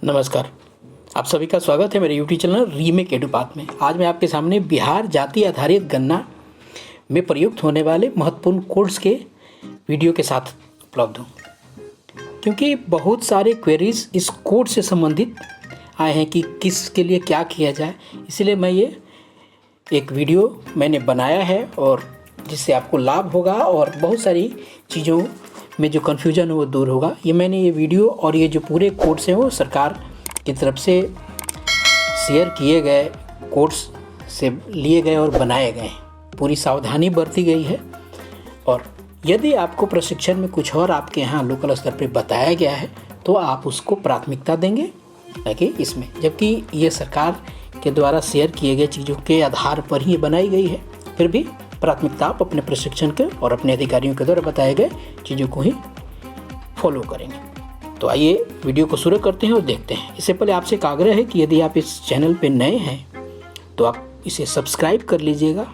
नमस्कार, आप सभी का स्वागत है मेरे यूट्यूब चैनल रीमेक एडुपाथ में। आज मैं आपके सामने बिहार जाति आधारित गणना में प्रयुक्त होने वाले महत्वपूर्ण कोड्स के वीडियो के साथ उपलब्ध हूँ, क्योंकि बहुत सारे क्वेरीज इस कोड से संबंधित आए हैं कि किसके लिए क्या किया जाए। इसलिए मैं ये एक वीडियो मैंने बनाया है और जिससे आपको लाभ होगा और बहुत सारी चीज़ों में जो कन्फ्यूजन है वो दूर होगा। मैंने ये वीडियो और ये जो पूरे कोड्स हैं वो सरकार की तरफ से शेयर किए गए कोड्स से लिए गए और बनाए गए हैं। पूरी सावधानी बरती गई है और यदि आपको प्रशिक्षण में कुछ और आपके यहाँ लोकल स्तर पर बताया गया है तो आप उसको प्राथमिकता देंगे, ताकि इसमें, जबकि ये सरकार के द्वारा शेयर किए गए चीज़ों के आधार पर ही बनाई गई है, फिर भी प्राथमिकता आप अपने प्रशिक्षण के और अपने अधिकारियों के द्वारा बताए गए चीज़ों को ही फॉलो करेंगे। तो आइए वीडियो को शुरू करते हैं और देखते हैं। इससे पहले आपसे एक आग्रह है कि यदि आप इस चैनल पर नए हैं तो आप इसे सब्सक्राइब कर लीजिएगा,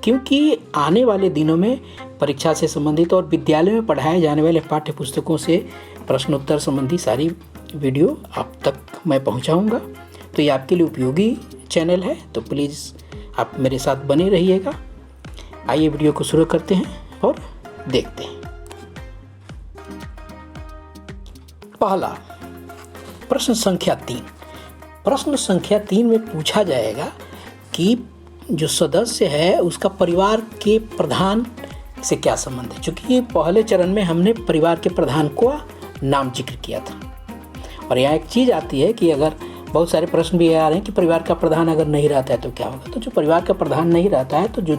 क्योंकि आने वाले दिनों में परीक्षा से संबंधित और विद्यालय में पढ़ाए जाने वाले पाठ्य पुस्तकों से प्रश्नोत्तर संबंधी सारी वीडियो आप तक मैं पहुंचाऊंगा। तो ये आपके लिए उपयोगी चैनल है, तो प्लीज़ आप मेरे साथ बने रहिएगा। आइए वीडियो को शुरू करते हैं और देखते हैं। पहला प्रश्न संख्या 3। प्रश्न संख्या 3 में पूछा जाएगा कि जो सदस्य है उसका परिवार के प्रधान से क्या संबंध है। चूँकि पहले चरण में हमने परिवार के प्रधान को नाम जिक्र किया था, और यहाँ एक चीज़ आती है कि अगर बहुत सारे प्रश्न भी आ रहे हैं कि परिवार का प्रधान अगर नहीं रहता है तो क्या होगा। तो जो परिवार का प्रधान नहीं रहता है तो जो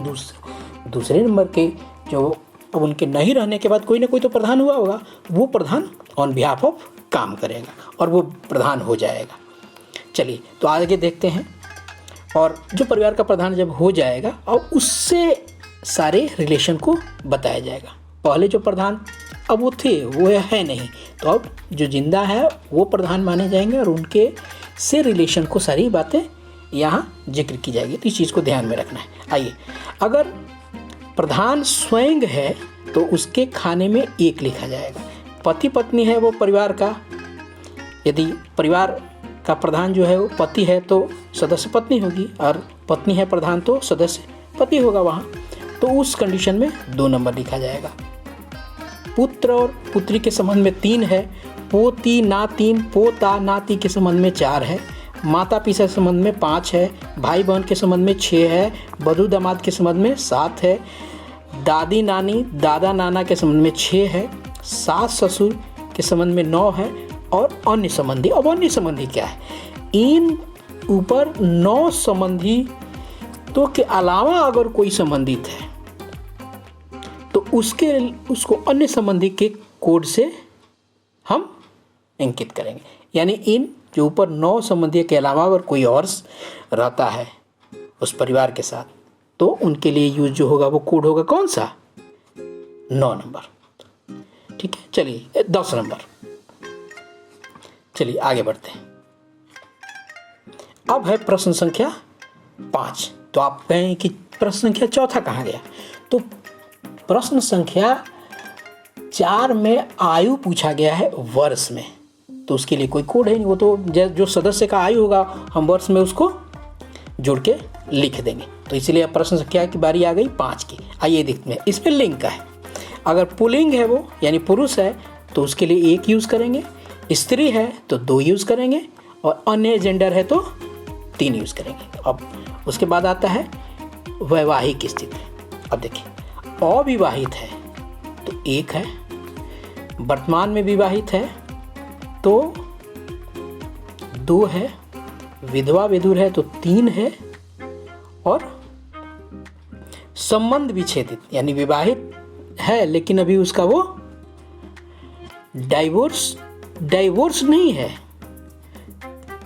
दूसरे नंबर के जो अब उनके नहीं रहने के बाद कोई ना कोई तो प्रधान हुआ होगा, वो प्रधान ऑन बिहाफ ऑफ काम करेगा और वो प्रधान हो जाएगा। चलिए तो आगे देखते हैं। और जो परिवार का प्रधान जब हो जाएगा और उससे सारे रिलेशन को बताया जाएगा। पहले जो प्रधान अब वो थे वो है नहीं, तो अब जो जिंदा है वो प्रधान माने जाएंगे और उनके से रिलेशन को सारी बातें यहाँ जिक्र की जाएगी। तो इस चीज़ को ध्यान में रखना है। आइए, अगर प्रधान स्वयं है तो उसके खाने में 1 लिखा जाएगा। पति पत्नी है वो परिवार का, यदि परिवार का प्रधान जो है वो पति है तो सदस्य पत्नी होगी, और पत्नी है प्रधान तो सदस्य पति होगा वहाँ। तो उस कंडीशन में 2 नंबर लिखा जाएगा। पुत्र और पुत्री के संबंध में 3 है, पोती नातिन पोता नाती के संबंध में 4 है, माता पिता के संबंध में 5 है, भाई बहन के संबंध में 6 है, बधू दामाद के संबंध में 7 है, दादी नानी दादा नाना के संबंध में 6 है, सास ससुर के संबंध में 9 है, और अन्य संबंधी। अब अन्य संबंधी क्या है? इन ऊपर 9 संबंधी तो के अलावा अगर कोई संबंधित है तो उसको अन्य संबंधी के कोड से हम अंकित करेंगे। यानी इन जो ऊपर 9 संबंधी के अलावा अगर कोई और रहता है उस परिवार के साथ, तो उनके लिए यूज जो होगा वो कोड होगा कौन सा? 9 नंबर। ठीक है, चलिए 10 नंबर। चलिए आगे बढ़ते हैं। अब है प्रश्न संख्या 5। तो आप कहें कि प्रश्न संख्या 4 कहाँ गया? तो प्रश्न संख्या 4 में आयु पूछा गया है वर्ष में, तो उसके लिए कोई कोड है नहीं। वो तो जो सदस्य का आयु होगा हम वर्ष में उसको जोड़ के लिख देंगे। तो इसलिए अब प्रश्न संख्या की बारी आ गई 5 की। आइए देखते हैं। इसमें लिंग का है। अगर पुल्लिंग है वो यानी पुरुष है तो उसके लिए 1 यूज़ करेंगे, स्त्री है तो 2 यूज़ करेंगे, और अन्य जेंडर है तो 3 यूज़ करेंगे। अब उसके बाद आता है वैवाहिक स्थिति। अब देखिए, अविवाहित है तो 1 है, वर्तमान में विवाहित है तो 2 है, विधवा विधुर है तो 3 है, और संबंध विच्छेदित यानी विवाहित है लेकिन अभी उसका वो डाइवोर्स नहीं है।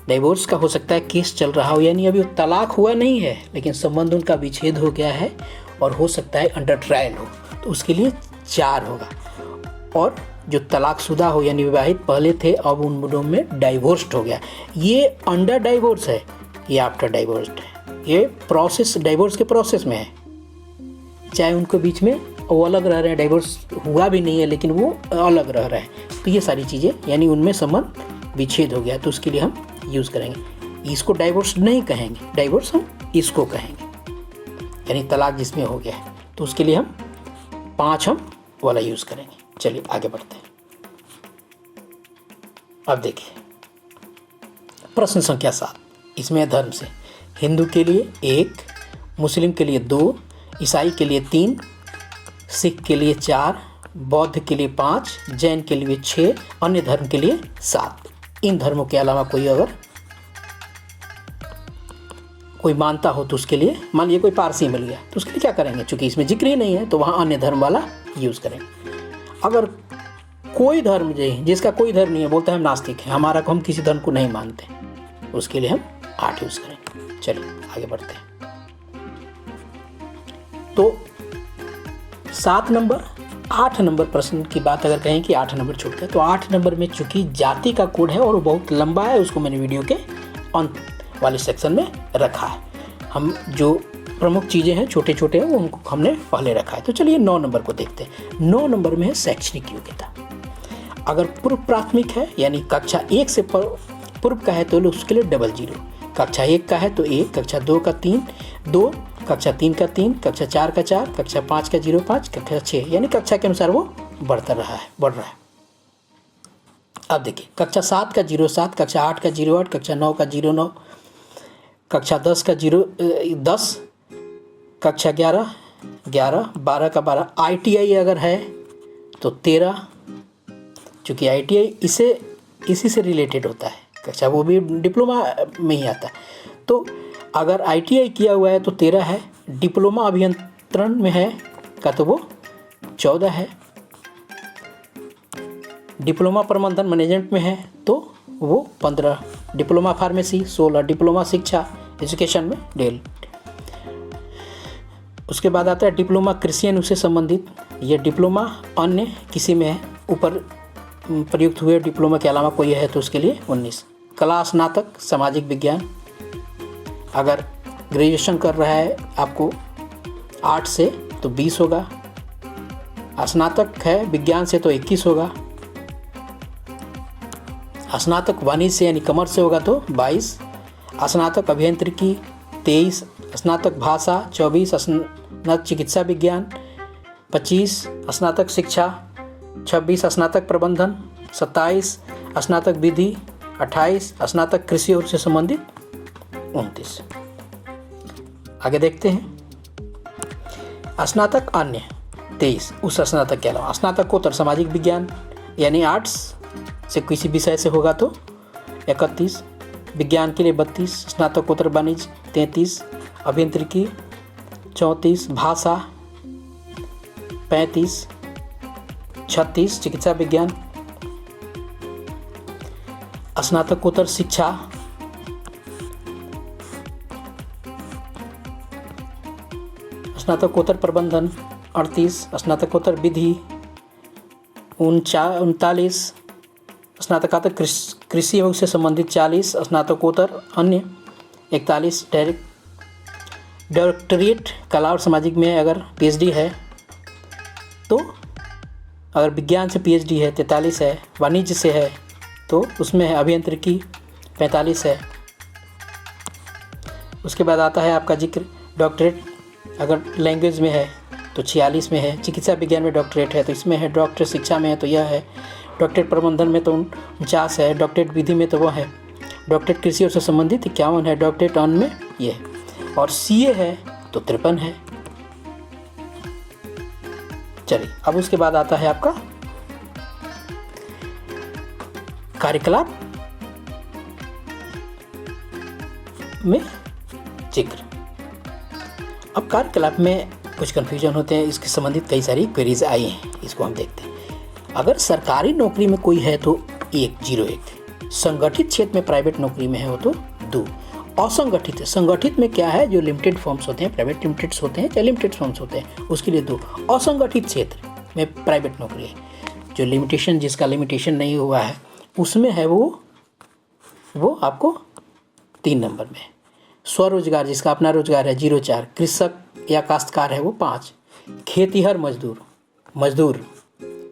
डाइवोर्स का हो सकता है केस चल रहा हो, यानी अभी तलाक हुआ नहीं है लेकिन संबंध उनका विच्छेद हो गया है, और हो सकता है अंडर ट्रायल हो, तो उसके लिए 4 होगा। और जो तलाकशुदा हो यानी विवाहित पहले थे अब उन दोनों में डाइवोर्स्ड हो गया, ये अंडर डाइवोर्स है, ये आफ्टर डाइवोर्स्ड है। ये प्रोसेस डाइवोर्स के प्रोसेस में है, चाहे उनको बीच में वो अलग रह रहे हैं, डाइवोर्स हुआ भी नहीं है लेकिन वो अलग रह रहे हैं। तो ये सारी चीज़ें यानी उनमें संबंध विच्छेद हो गया तो उसके लिए हम यूज़ करेंगे। इसको डाइवोर्स नहीं कहेंगे, डाइवोर्स हम इसको कहेंगे, यानी तलाक जिसमें हो गया है, तो उसके लिए हम 5 हम वाला यूज़ करेंगे। चलिए आगे बढ़ते हैं। अब देखिए प्रश्न संख्या 7, इसमें धर्म से हिंदू के लिए 1, मुस्लिम के लिए 2, ईसाई के लिए 3, सिख के लिए 4, बौद्ध के लिए 5, जैन के लिए 6, अन्य धर्म के लिए 7। इन धर्मों के अलावा कोई अगर कोई मानता हो तो उसके लिए, मान लीजिए कोई पारसी मिल गया तो उसके लिए क्या करेंगे, चूंकि इसमें जिक्र ही नहीं है तो वहाँ अन्य धर्म वाला यूज़ करेंगे। अगर कोई धर्म जिसका कोई धर्म नहीं है, बोलता है हम नास्तिक हैं, हम किसी धर्म को नहीं मानते, उसके लिए हम 8 यूज़ करेंगे। चलिए आगे बढ़ते हैं। तो 7 नंबर 8 नंबर प्रश्न की बात अगर कहें कि 8 नंबर छूट गया, तो 8 नंबर में चूंकि जाति का कोड है और वो बहुत लंबा है, उसको मैंने वीडियो के अंत वाले सेक्शन में रखा है। हम जो प्रमुख चीज़ें हैं छोटे छोटे हैं वो उनको हमने पहले रखा है। तो चलिए 9 नंबर को देखते हैं। 9 नंबर में है शैक्षणिक योग्यता। अगर पूर्व प्राथमिक है यानी कक्षा 1 से पूर्व का है तो उसके लिए 00, कक्षा 1 का है तो 1, कक्षा 2 का 3, 2, कक्षा 3 का 3, कक्षा 4 का 4, कक्षा 5 का 05, कक्षा 6, यानी कक्षा के अनुसार वो बढ़ रहा है। अब देखिए कक्षा 7 का 07, कक्षा 8 का 08, कक्षा 9 का 09, कक्षा 10 का 10, कक्षा 11, 12 का 12। ITI अगर है तो 13, चूँकि ITI इसी से रिलेटेड होता है कक्षा, वो भी डिप्लोमा में ही आता है। तो अगर ITI किया हुआ है तो 13 है, डिप्लोमा अभियंत्रण में है का तो वो 14 है, डिप्लोमा प्रबंधन मैनेजमेंट में है तो वो 15, डिप्लोमा फार्मेसी 16, डिप्लोमा शिक्षा एजुकेशन में 1.5। उसके बाद आता है डिप्लोमा कृषि एवं उससे संबंधित, ये डिप्लोमा अन्य किसी में है, ऊपर प्रयुक्त हुए डिप्लोमा के अलावा कोई है तो उसके लिए 19। कला स्नातक सामाजिक विज्ञान, अगर ग्रेजुएशन कर रहा है आपको 8 से तो 20 होगा, स्नातक है विज्ञान से तो 21 होगा, स्नातक वाणिज्य से यानी कॉमर्स से होगा तो 22, स्नातक अभियांत्रिकी 23, स्नातक भाषा 24, स्नातक चिकित्सा विज्ञान 25, स्नातक शिक्षा 26, स्नातक प्रबंधन 27, स्नातक विधि 28, स्नातक कृषि और से संबंधित 29। आगे देखते हैं स्नातक अन्य 23, उस स्नातक के अलावा स्नातकोत्तर सामाजिक विज्ञान यानी आर्ट्स से किसी विषय से होगा तो 31, विज्ञान के लिए 32, स्नातकोत्तर वाणिज्य 33, अभियांत्रिकी 34, भाषा 35, 36, चिकित्सा विज्ञान, स्नातकोत्तर शिक्षा स्नातकोत्तर प्रबंधन 38, स्नातकोत्तर विधि 39, स्नातकोत्तर कृषि एवं उससे संबंधित 40, स्नातकोत्तर अन्य 41, डायरेक्टरेट कला और सामाजिक में अगर PhD है तो, अगर विज्ञान से PhD है 43 है, वाणिज्य से है तो उसमें है अभियांत्रिकी 45 है। उसके बाद आता है आपका जिक्र डॉक्टरेट अगर लैंग्वेज में है तो 46 में है, चिकित्सा विज्ञान में डॉक्टरेट है तो इसमें है, डॉक्टरेट शिक्षा में है तो यह है, डॉक्टरेट प्रबंधन में तो 49 है, डॉक्टरेट विधि में तो वह है, डॉक्टरेट कृषि और से संबंधित 51 है, डॉक्टरेट ऑन में ये है, और CA है तो 53 है। चलिए अब उसके बाद आता है आपका कार्यकलाप में जिक्र। अब कार्यकलाप में कुछ कन्फ्यूजन होते हैं, इसके संबंधित कई सारी क्वेरीज आई हैं, इसको हम देखते हैं। अगर सरकारी नौकरी में कोई है तो 101, संगठित क्षेत्र में प्राइवेट नौकरी में है हो तो 2, असंगठित है, संगठित में क्या है जो लिमिटेड फर्म्स होते हैं, प्राइवेट लिमिटेड्स होते हैं या लिमिटेड फर्म्स होते हैं उसके लिए 2, असंगठित क्षेत्र में प्राइवेट नौकरी है जो लिमिटेशन जिसका लिमिटेशन नहीं हुआ है उसमें है वो आपको 3 नंबर में। स्वरोजगार जिसका अपना रोजगार है 04, कृषक या काश्तकार है वो 5, खेतीहर मजदूर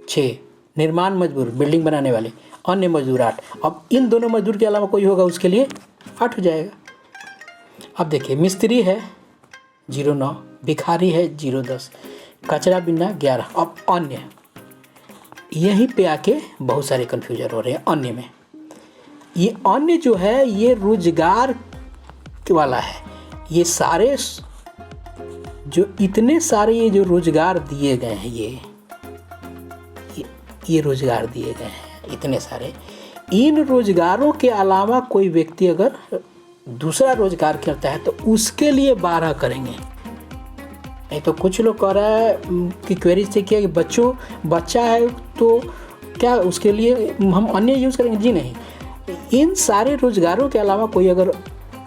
6, निर्माण मजदूर बिल्डिंग बनाने वाले अन्य मजदूर 8। अब इन दोनों मजदूर के अलावा कोई होगा उसके लिए 8 हो जाएगा। अब देखिए मिस्त्री है 0,9, भिखारी है 0,10, कचरा बिनना 11। अब अन्य, यहीं पे आके बहुत सारे कन्फ्यूजन हो रहे हैं अन्य में। ये अन्य जो है ये रोजगार वाला है। ये सारे जो इतने सारे ये जो रोजगार दिए गए हैं ये रोजगार दिए गए हैं इतने सारे, इन रोजगारों के अलावा कोई व्यक्ति अगर दूसरा रोजगार करता है तो उसके लिए 12 करेंगे। नहीं तो कुछ लोग कह रहा है कि क्वेरी से किया कि बच्चा है तो क्या उसके लिए हम अन्य यूज़ करेंगे? जी नहीं, इन सारे रोजगारों के अलावा कोई अगर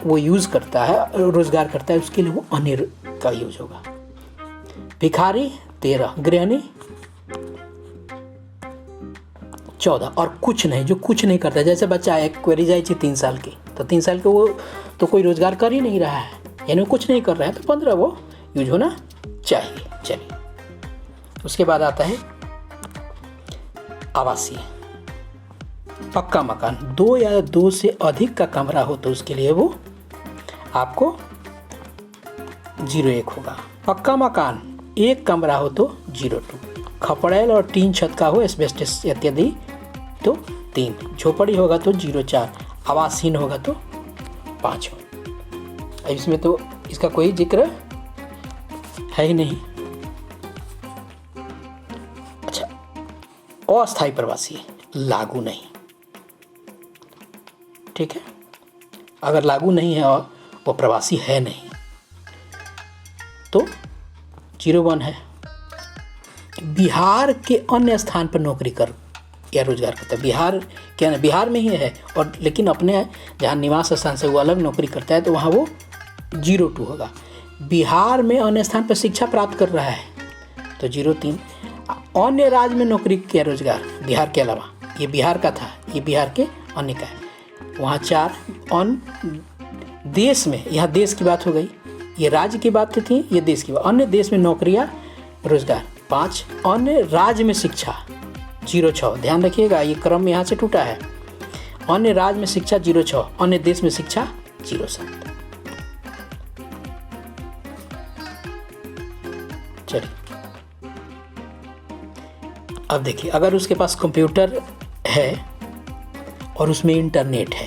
वो यूज़ करता है, रोजगार करता है, उसके लिए वो अन्य का यूज होगा। भिखारी 13, गृहिणी 14 और कुछ नहीं, जो कुछ नहीं करता। जैसे बच्चा एक क्वेरी जाए 3 साल की, तो 3 साल के वो तो कोई रोजगार कर ही नहीं रहा है, यानी वो कुछ नहीं कर रहा है, तो 15 वो यूज होना चाहिए। चलिए उसके बाद आता है आवासीय, पक्का मकान, 2 या 2 से अधिक का कमरा हो तो उसके लिए वो आपको 0,1 होगा। पक्का मकान 1 कमरा हो तो 0,2, खपड़ैल और टीन छत का हो एस्बेस्टस इत्यादि तो 3, झोपड़ी होगा तो 0,4, आवासहीन होगा तो 5 हो। इसमें तो इसका कोई जिक्र है ही नहीं। अच्छा, अस्थायी प्रवासी लागू नहीं, ठीक है, अगर लागू नहीं है और वो प्रवासी है नहीं तो 0,1 है। बिहार के अन्य स्थान पर नौकरी कर या रोजगार करता है, बिहार में ही है और लेकिन अपने जहाँ निवास स्थान से वो अलग नौकरी करता है तो वहाँ वो 0,2 होगा। बिहार में अन्य स्थान पर शिक्षा प्राप्त कर रहा है तो 0,3। अन्य राज्य में नौकरी या रोजगार बिहार के अलावा, ये बिहार का था, ये बिहार के अन्य का है, वहाँ 4। अन्य देश में, यहाँ देश की बात हो गई, ये राज्य की बात थी, ये देश की बात। अन्य देश में नौकरियाँ रोजगार 5, अन्य राज्य में शिक्षा 0,6। ध्यान रखिएगा ये क्रम यहाँ से टूटा है। अन्य राज्य में शिक्षा 0,6, अन्य देश में शिक्षा 0,7। चलिए अब देखिए, अगर उसके पास कंप्यूटर है और उसमें इंटरनेट है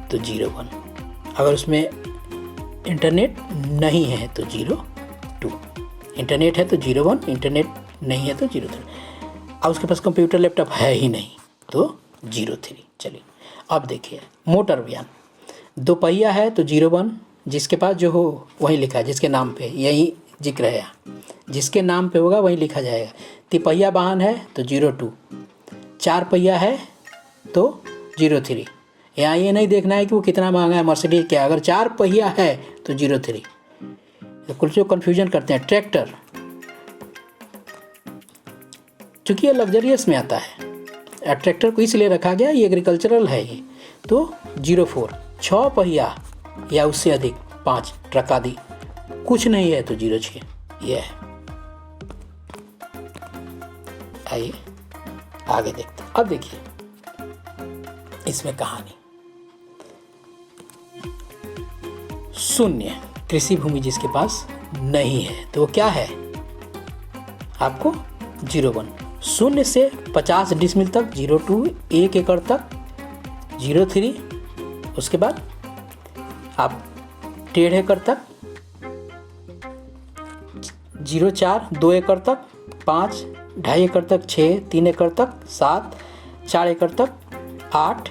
तो 0,1, अगर उसमें इंटरनेट नहीं है तो 0,2, इंटरनेट है तो 0,1, इंटरनेट नहीं है तो 0,3। अब उसके पास कंप्यूटर लैपटॉप है ही नहीं तो 0,3। चलिए अब देखिए, मोटर वाहन 2 पहिया है तो 0,1, जिसके पास जो हो वही लिखा है, जिसके नाम पे, यही जिक्र है, जिसके नाम पे होगा वही लिखा जाएगा। 3 पहिया वाहन है तो 0,2, 4 पहिया है तो 0,3। यहाँ ये नहीं देखना है कि वो कितना महंगा है, मर्सिडीज क्या, अगर 4 पहिया है तो 0,3। तो कुछ जो कन्फ्यूजन करते हैं, ट्रैक्टर चूँकि ये लग्जरियस में आता है, ट्रैक्टर को इसलिए रखा गया, ये एग्रीकल्चरल है ये, तो 0,4। 6 पहिया या उससे अधिक 5, ट्रक आदि कुछ नहीं है तो 0,6 ये है। आइए आगे देखते हैं। अब देखिए इसमें कहानी, शून्य कृषि भूमि जिसके पास नहीं है तो वो क्या है, आपको 0,1। 0 से 50 डिसमिल तक 0,2, 1 एकड़ तक 0,3, उसके बाद आप 1.5 एकड़ तक 0,4, 2 एकड़ तक 5, 2.5 एकड़ तक 6, 3 एकड़ तक 7, 4 एकड़ तक 8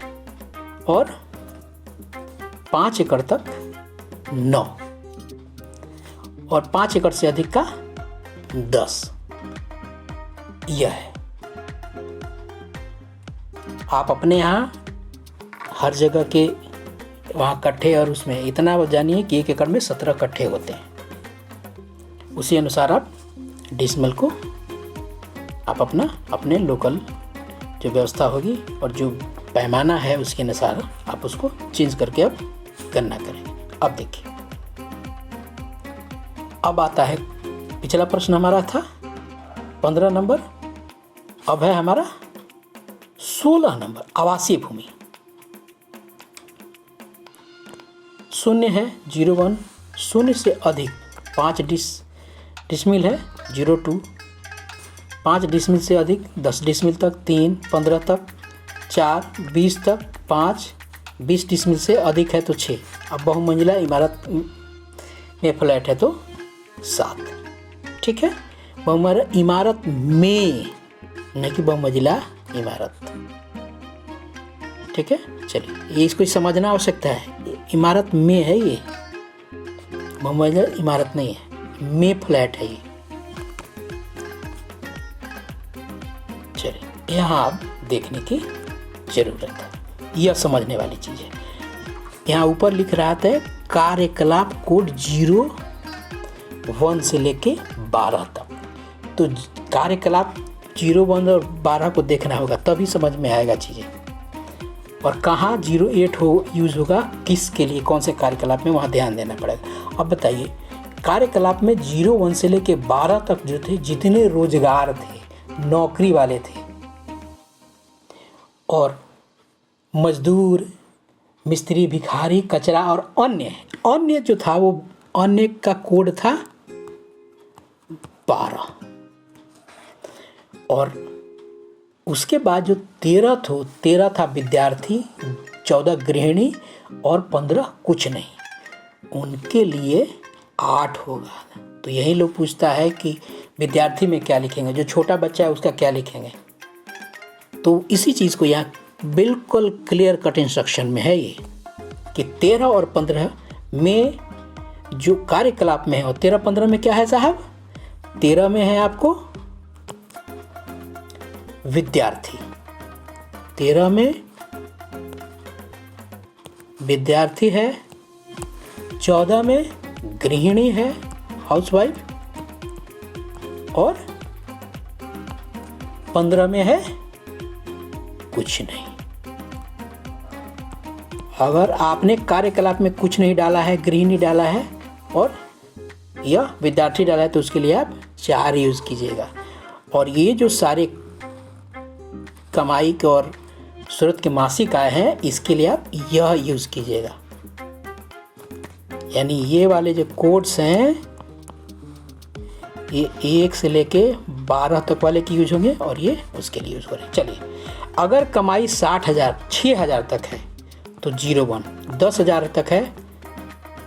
और 5 एकड़ तक 9 और 5 एकड़ से अधिक का 10। यह है, आप अपने यहाँ हर जगह के वहाँ कट्ठे और उसमें इतना जानिए कि 1 एकड़ में 17 कट्ठे होते हैं। उसी अनुसार आप डिसमल को आप अपने लोकल जो व्यवस्था होगी और जो पैमाना है उसके अनुसार आप उसको चेंज करके अब गणना करेंगे। अब देखिए, अब आता है पिछला प्रश्न हमारा था 15 नंबर, अब है हमारा 16 नंबर आवासीय भूमि, शून्य है 01, शून्य से अधिक 5 डिसमिल है 02, 5 डिसमिल से अधिक 10 डिसमिल तक 3, 15 तक 4, 20 तक 5, 20 डिसमिल से अधिक है तो 6। अब बहुमंजिला इमारत में फ्लैट है तो 7। ठीक है, बहुमंजिला इमारत में, नहीं कि बहुमंजिला इमारत। ठीक है, चलिए ये इसको समझना आवश्यकता है, इमारत में है ये, बहुमंजिला इमारत नहीं है, में फ्लैट है ये। चलिए यहाँ आप देखने की जरूरत है, यह समझने वाली चीज़ है। यहाँ ऊपर लिख रहा था कार्यकलाप कोड 01 से लेके 12 तक, तो कार्यकलाप 01 और 12 को देखना होगा, तभी समझ में आएगा चीज़ें। और कहाँ 08 यूज़ होगा, किसके लिए, कौन से कार्यकलाप में, वहाँ ध्यान देना पड़ेगा। अब बताइए, कार्यकलाप में 01 से लेके 12 तक जो थे, जितने रोजगार थे, नौकरी वाले थे और मजदूर, मिस्त्री, भिखारी, कचरा और अन्य जो था, वो अन्य का कोड था 12। और उसके बाद जो 13 था विद्यार्थी, 14 गृहिणी और 15 कुछ नहीं, उनके लिए 8 होगा। तो यही लोग पूछता है कि विद्यार्थी में क्या लिखेंगे, जो छोटा बच्चा है उसका क्या लिखेंगे। तो इसी चीज़ को यहाँ बिल्कुल क्लियर कट इंस्ट्रक्शन में है ये कि 13 और 15 में जो कार्यकलाप में है, और 13-15 में क्या है साहब, 13 में है आपको विद्यार्थी, 13 में विद्यार्थी है, 14 में गृहिणी है, हाउसवाइफ, और 15 में है कुछ नहीं। अगर आपने कार्यकलाप में कुछ नहीं डाला है, गृहिणी डाला है और यह विद्यार्थी डाला है, तो उसके लिए आप 4 यूज़ कीजिएगा। और ये जो सारे कमाई के और सूरत के मासिक आय हैं, इसके लिए आप यह यूज़ कीजिएगा। यानी ये वाले जो कोड्स हैं, ये 1 से लेके 12 तक वाले की यूज होंगे और ये उसके लिए यूज हो रहे हैं। चलिए, अगर कमाई 60,000 6,000 तक है तो 01, 10,000 तक है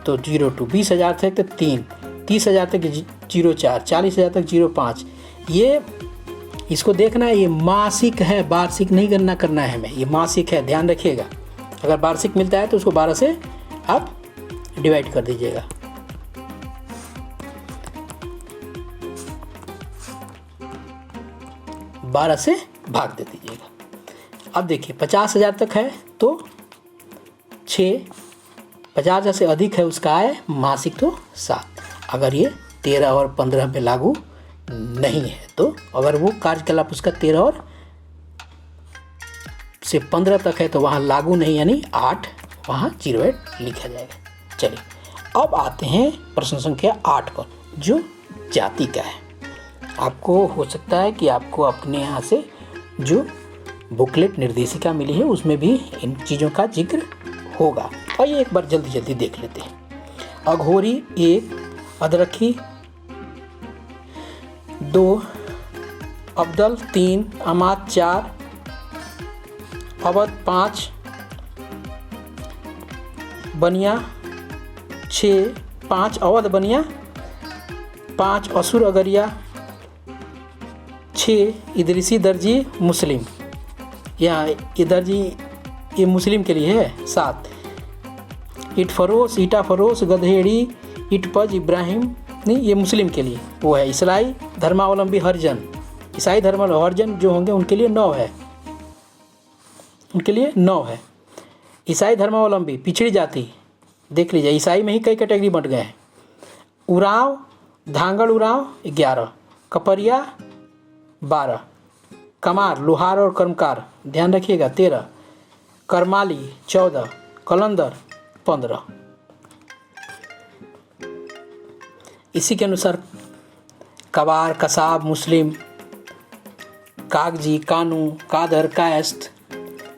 तो 02, 20,000 तक तो 3, 30,000 तक 04, 40,000 तक 05। ये इसको देखना है, ये मासिक है, वार्षिक नहीं गणना करना है हमें, ये मासिक है, ध्यान रखिएगा। अगर वार्षिक मिलता है तो उसको 12 से आप डिवाइड कर दीजिएगा। बारह से भाग दे दीजिएगा। अब देखिए 50,000 तक है तो 6, 50,000 से अधिक है उसका आय मासिक तो 7। अगर ये 13 और 15 पे लागू नहीं है तो, अगर वो कार्यकलाप उसका 13 और से 15 तक है तो वहाँ लागू नहीं, यानी 8, वहाँ 08 लिखा जाएगा। चलिए, अब आते हैं प्रश्न संख्या 8 पर, जो जाति का है। आपको हो सकता है कि आपको अपने यहाँ से जो बुकलेट निर्देशिका मिली है उसमें भी इन चीज़ों का जिक्र होगा। और ये एक बार जल्दी जल्दी देख लेते हैं। अघोरी 1, अदरखी 2, अब्दल 3, अमात 4, अवध 5, बनिया 6, 5 अवध बनिया, 5 असुर अगरिया, 6 इदरीसी दर्जी मुस्लिम, यहाँ दर्जी ये मुस्लिम के लिए है। 7 ईट फरोश ईटा फरोश गधेड़ी इटपज इब्राहिम, नहीं ये मुस्लिम के लिए वो है। ईसाई धर्मावलंबी हरिजन, ईसाई धर्मावलंबी हरिजन जो होंगे उनके लिए 9 है, उनके लिए 9 है। ईसाई धर्मावलंबी पिछड़ी जाति देख लीजिए, ईसाई में ही कई कैटेगरी बंट गए हैं। उराव धांगड़ उराव 11, कपरिया 12, कमार लोहार और कर्मकार ध्यान रखिएगा 13, करमाली 14, कलंदर 15। इसी के अनुसार कबार कसाब मुस्लिम कागजी, कानू, कादर, कायस्थ,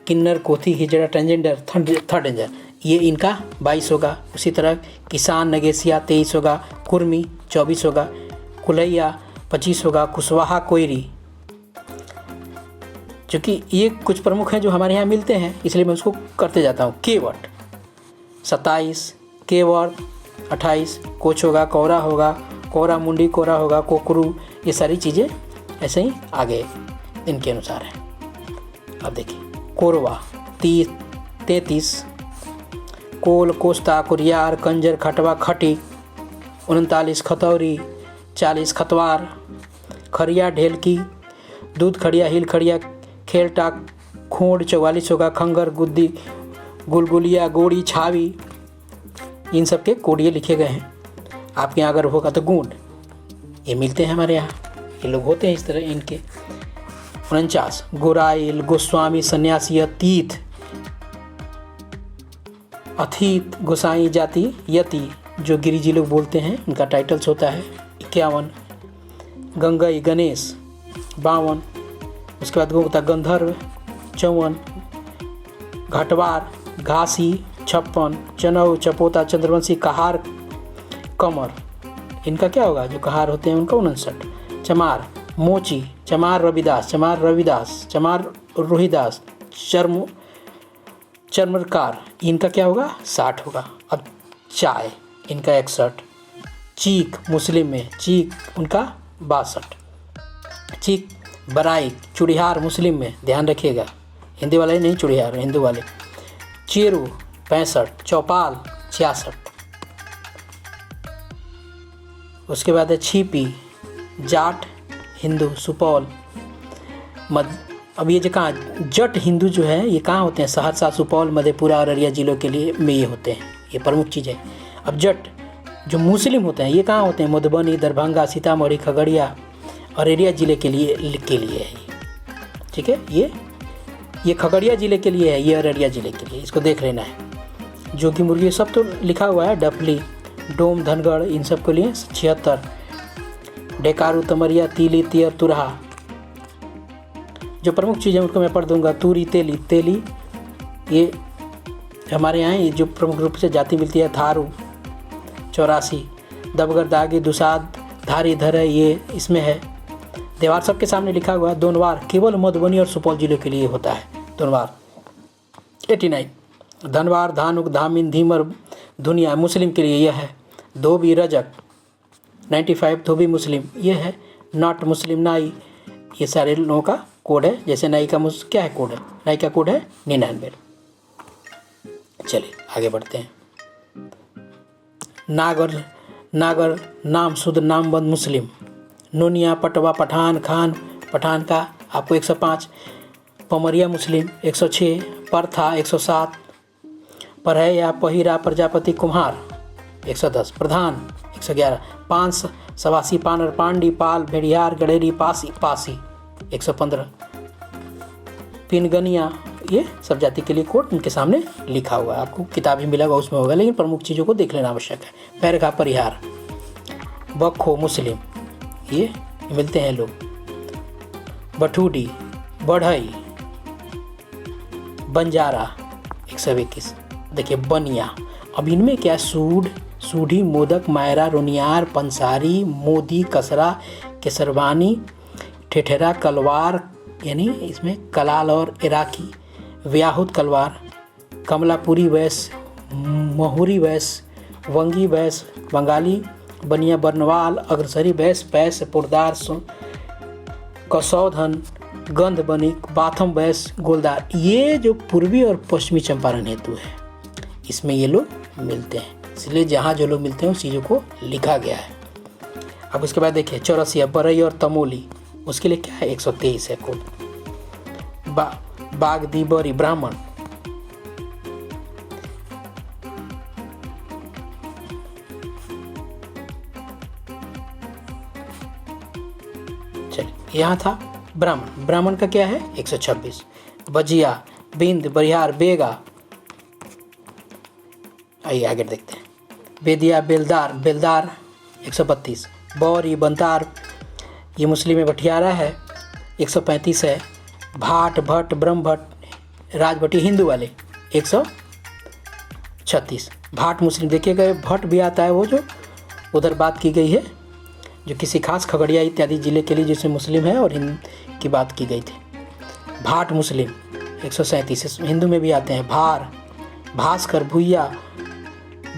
किन्नर, कोथी, हिजड़ा, ट्रांसजेंडर, थर्ड डेंजर, ये इनका 22 होगा। उसी तरह किसान, नगेसिया 23 होगा, कुर्मी 24 होगा, कुलैया 25 होगा, कुशवाहा, कोयरी। चूँकि ये कुछ प्रमुख हैं जो हमारे यहाँ मिलते हैं, इसलिए मैं उसको करते जाता हूँ। केवट 27, केवर 28, कोच होगा, कोरा होगा, कोरा मुंडी, कोरा होगा, कोकरू, ये सारी चीज़ें ऐसे ही आगे इनके अनुसार है। अब देखिए कोरवा 33, कोल, कोस्ता, कुरियार, कंजर, खटवा, खटी 39, खतौरी 40, खतवार, खरिया, ढेलकी, दूध खड़िया, हिल खड़िया, खेल टाक, खोड़ 44 होगा, खंगर, गुद्दी, गुलगुलिया, गोड़ी, छावी, इन सब के कोडिये लिखे गए हैं। आपके यहाँ अगर होगा तो गूंड, ये मिलते हैं हमारे यहाँ, ये लोग होते हैं इस तरह इनके। 49, गोराइल, गोस्वामी, सन्यासी, अतीत, अथीत, गोसाई जाति, यति, जो गिरिजी लोग बोलते हैं, उनका टाइटल्स होता है। 51, गंगई, गणेश 52, उसके बाद होता गंधर्व 54, घटवार, घासी 56, चनौ, चपोता, चंद्रवंशी, कहार, कमर, इनका क्या होगा, जो कहार होते हैं उनका 59, चमार, मोची, चमार रविदास, चमार रोहिदास, चर्मकार, इनका क्या होगा 60 होगा। अब चाय, इनका 61, चीक मुस्लिम में, चीक उनका 62, चीक, बराई, चुड़िहार मुस्लिम में, ध्यान रखिएगा, हिंदी वाले नहीं, चुड़िहार हिंदू वाले। चेरू 65, चौपाल 66, उसके बाद है छिपी, जाट हिंदू, सुपौल, अब ये जो कहाँ जट हिंदू जो है ये कहाँ होते हैं, सहरसा, सुपौल, मधेपुरा और अररिया जिलों के लिए में ये होते हैं, ये प्रमुख चीज़ है। अब जट जो मुस्लिम होते हैं ये कहाँ होते हैं, मधुबनी, दरभंगा, सीतामढ़ी, खगड़िया और अररिया जिले के लिए है ये, ठीक है। ये खगड़िया ज़िले के लिए है, ये अररिया ज़िले के लिए, इसको देख लेना है। जो कि मुर्गी सब तो लिखा हुआ है, डफली, डोम, धनगढ़, इन सब के लिए 76, डेकारू, तमरिया, तीली, तियर, तुरहा, जो प्रमुख चीज़ें उनको मैं पढ़ दूंगा। तूरी, तेली, ये हमारे यहाँ ये जो प्रमुख रूप से जाति मिलती है। थारू 84, दबगर, दागी, दुसाद, धारी, धर, ये इसमें है। देवार सबके सामने लिखा हुआ है। दोनवार केवल मधुबनी और सुपौल जिले के लिए होता है, दोनवार 89, धनवार, धानुक, धामिन, धीमर, धुनिया मुस्लिम के लिए यह है। धोबी, रजक 95, धोबी मुस्लिम ये है। नॉट मुस्लिम, नाई, ये सारे लोगों का कोड है। जैसे नाई का क्या है कोड है, नाई का कोड है 99। चलिए आगे बढ़ते हैं। नागर नाम शुद्ध नामबंद मुस्लिम। नोनिया, पटवा, पठान, खान, पठान का आपको 105। पमरिया मुस्लिम 106। परथा 107। परहैया, पहिरा, प्रजापति, कुम्हार 110। प्रधान 111। पांस, सवासी, पानर, पांडी, पाल, भेड़ियार, गडेरी, पासी 115। पिनगनिया, ये सब जाति के लिए कोड उनके सामने लिखा हुआ है। आपको किताब ही मिलेगा उसमें होगा, लेकिन प्रमुख चीज़ों को देख लेना आवश्यक है। पैरखा, परिहार। बखो मुस्लिम, ये मिलते हैं लोग। बठूडी, बढ़ई, बंजारा 121। देखिए बनिया, अब इनमें क्या, सूढ़ी, मोदक, मायरा, रोनियार, पंसारी, मोदी, कसरा, केसरवानी, ठेठेरा, कलवार, यानी इसमें कलाल और इराकी, व्याहुत कलवार, कमलापुरी वैस, महुरी वैस, वंगी वैस, बंगाली, बनिया, बर्नवाल, अग्रसरी वैस, पैस, पुरदार, कसौधन, गंध बनिक, बाथम वैस, गोलदार, ये जो पूर्वी और पश्चिमी चंपारण हेतु है इसमें ये लोग मिलते हैं, इसलिए जहाँ जो लोग मिलते हैं उस चीज़ों को लिखा गया है। अब उसके बाद देखिए चौरसिया, बरई और तमोली, उसके लिए क्या है 123 है कोड। बागदी, बरी, ब्राह्मण। चलिए यहाँ था ब्राह्मण का क्या है 126। बजिया, बिंद, बरिहार, बेगा, आइए आगे देखते हैं। बेदिया, बेलदार 132। बौरी, बंतार, ये मुस्लिम में भटियारा है 135 है। भाट, भट्ट, ब्रह्म भट्ट, राजभट्टी हिंदू वाले 136। भाट मुस्लिम देखिएगा, भट्ट भी आता है वो जो उधर बात की गई है, जो किसी खास खगड़िया इत्यादि जिले के लिए जिसमें मुस्लिम है और हिंद की बात की गई थी। भाट मुस्लिम 137 हिंदू में भी आते हैं। भार, भास्कर, भूया,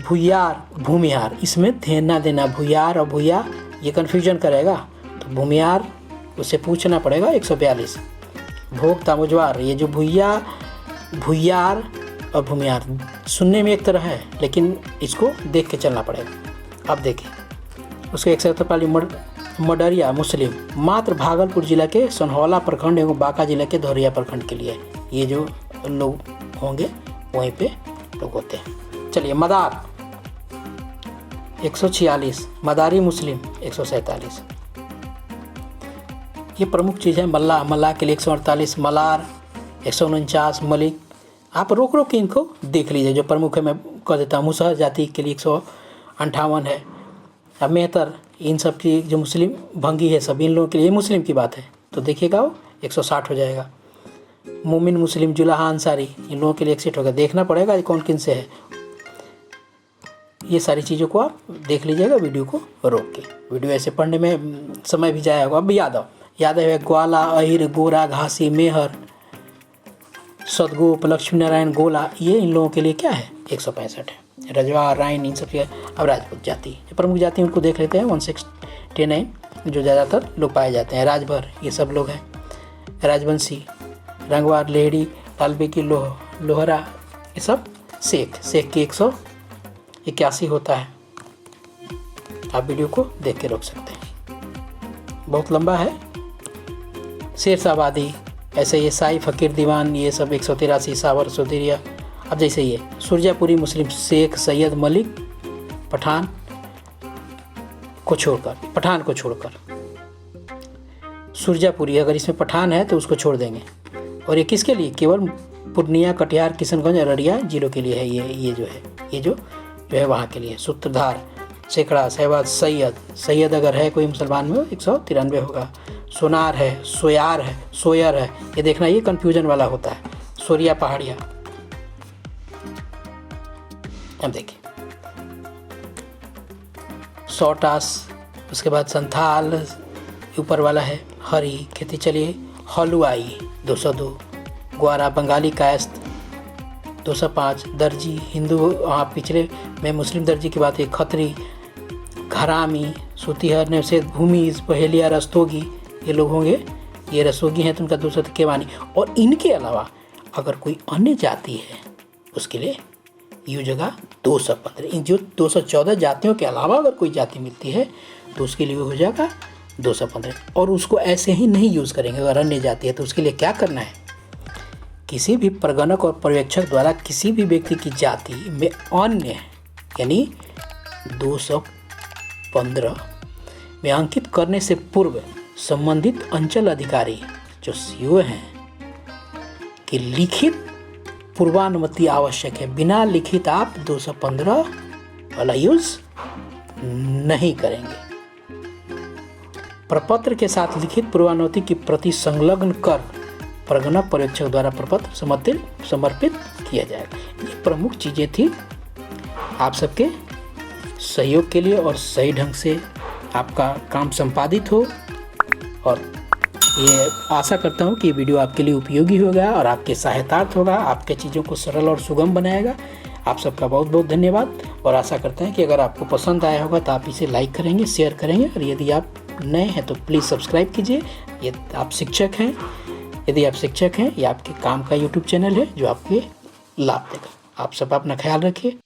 भूयार, भूमिहार, इसमें देना देना भूयार और भूया ये कन्फ्यूजन करेगा, तो भूमिहार उसे पूछना पड़ेगा। 142 भोग, तामुजवार, ये जो भूया, भूयार और भूमिहार सुनने में एक तरह है लेकिन इसको देख के चलना पड़ेगा। अब देखिए उसके 143 मडरिया मुस्लिम, मात्र भागलपुर जिला के सनहौला प्रखंड एवं बांका जिला के धौरिया प्रखंड के लिए, ये जो लोग होंगे वहीं पे लोग होते हैं। चलिए मदार 146, मदारी मुस्लिम 147, ये प्रमुख चीज़ है। मल्ला, मल्ला के लिए 148, मलार 149, मलिक, आप रोक रोक के इनको देख लीजिए, जो प्रमुख है मैं कह देता हूँ। मुसहर जाति के लिए 158 है। अब मेहतर, इन सब की जो मुस्लिम भंगी है सब इन लोगों के लिए, मुस्लिम की बात है तो देखिएगा वो 160 हो जाएगा। मोमिन मुस्लिम, जुलाहा अंसारी, इन लोगों के लिए 61 होगा। देखना पड़ेगा कौन किन से है, ये सारी चीज़ों को आप देख लीजिएगा वीडियो को रोक के। वीडियो ऐसे पढ़ने में समय भी जाएगा। अब यादव है, ग्वाला, अहिर, गोरा, घासी, मेहर, सदगोप, लक्ष्मी नारायण, गोला, ये इन लोगों के लिए क्या है 165 है। रजवा, राइन, इन सब के। अब राजपूत जाति, जो प्रमुख जाति उनको देख लेते हैं 169 जो ज़्यादातर लोग पाए जाते हैं। राजभर, ये सब लोग हैं। राजवंशी, रंगवार, लेहड़ी, लालबेगी, लोहरा, ये सब। शेख के 181 होता है। आप वीडियो को देख के रोक सकते हैं, बहुत लंबा है। शेरशाहबादी, ऐसे ये साई, फकीर, दीवान, ये सब 183, सावर, सुधीरिया। अब जैसे ये सुरजापुरी मुस्लिम, शेख, सैयद, मलिक, पठान को छोड़कर सुरजापुरी, अगर इसमें पठान है तो उसको छोड़ देंगे। और ये किसके लिए, केवल पूर्णिया, कटिहार, किशनगंज, अररिया जिलों के लिए है। ये जो है वहाँ के लिए। सूत्रधार, सैकड़ा, सहवाद, सैयद अगर है कोई मुसलमान में 193 होगा। सोनार है, सोयर है, ये देखना ये कन्फ्यूजन वाला होता है। सोरिया, पहाड़िया। अब देखिए सौटास, उसके बाद संथाल ऊपर वाला है। हरी खेती, चलिए हलुआई 202, ग्वारा, बंगाली, कायस्थ 205, दर्जी हिंदू, वहाँ पिछले में मुस्लिम दर्जी की बात है। खत्री, घरामी, सूतीहर, नवसेद, भूमि, पहेलिया, रस्तोगी, ये लोग होंगे। ये रसोगी हैं तो उनका 200 केवानी। और इनके अलावा अगर कोई अन्य जाति है उसके लिए यू जगह 215। इन जो 214 जातियों के अलावा अगर कोई जाति मिलती है तो उसके लिए हो जाएगा 215। और उसको ऐसे ही नहीं यूज़ करेंगे। अगर अन्य जाति है तो उसके लिए क्या करना है, किसी भी प्रगणक और पर्यवेक्षक द्वारा किसी भी व्यक्ति की जाति में अन्य यानी 215 में अंकित करने से पूर्व संबंधित अंचल अधिकारी जो सीओ हैं कि लिखित पूर्वानुमति आवश्यक है। बिना लिखित आप 215 वाला यूज नहीं करेंगे। प्रपत्र के साथ लिखित पूर्वानुमति की प्रति संलग्न कर प्रगणक पर्यवेक्षक द्वारा प्रपत्र समर्पित किया जाएगा। ये प्रमुख चीज़ें थी आप सबके सहयोग के लिए और सही ढंग से आपका काम संपादित हो। और ये आशा करता हूँ कि ये वीडियो आपके लिए उपयोगी होगा और आपके सहायतार्थ होगा, आपके चीज़ों को सरल और सुगम बनाएगा। आप सबका बहुत बहुत धन्यवाद। और आशा करते हैं कि अगर आपको पसंद आया होगा तो आप इसे लाइक करेंगे, शेयर करेंगे। और यदि आप नए हैं तो प्लीज़ सब्सक्राइब कीजिए। ये आप शिक्षक हैं, यदि आप शिक्षक हैं, ये आपके काम का यूट्यूब चैनल है जो आपके लाभ देगा। आप सब अपना ख्याल रखिए।